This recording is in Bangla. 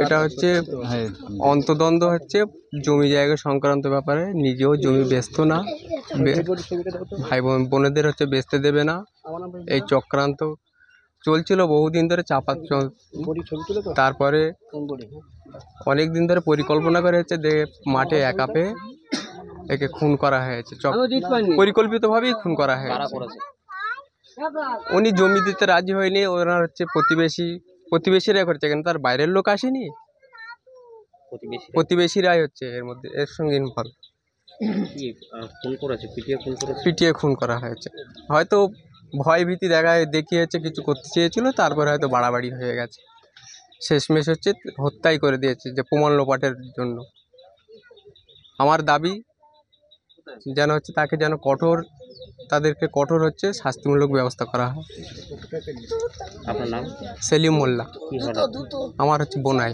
এটা হচ্ছে অন্তদ্বন্দ্ব হচ্ছে জমি জায়গা সংক্রান্ত ব্যাপারে। নিজেও জমি বেচতো না, ভাই বোনেদের হচ্ছে বেচতে দেবে না, এই চক্রান্ত চলছিল বহুদিন ধরে তারপরে অনেক দিন ধরে পরিকল্পনা করে হচ্ছে মাঠে একা পেয়ে একে খুন করা হয়েছে, পরিকল্পিতভাবেই খুন করা হয়েছে। উনি জমি দিতে রাজি হয়নি, ওনার হচ্ছে প্রতিবেশীরা করছে, কেন তার বাইরের লোক আসেনি, প্রতিবেশীরাই হচ্ছে এর সঙ্গে ইনভলভ। পিটিয়ে খুন করা হয়েছে। হয়তো ভয় ভীতি দেখিয়েছে, কিছু করতে চেয়েছিল, তারপরে হয়তো বাড়াবাড়ি হয়ে গেছে, শেষমেশ হচ্ছে হত্যাই করে দিয়েছে যে প্রমাণ লোপাটের জন্য। আমার দাবি যেন হচ্ছে তাকে যেন তাদেরকে কঠোর হচ্ছে শাস্তিমূলক ব্যবস্থা করা হয়। আপনার নাম? সেলিম মোল্লা। আমার হচ্ছে বোনাই।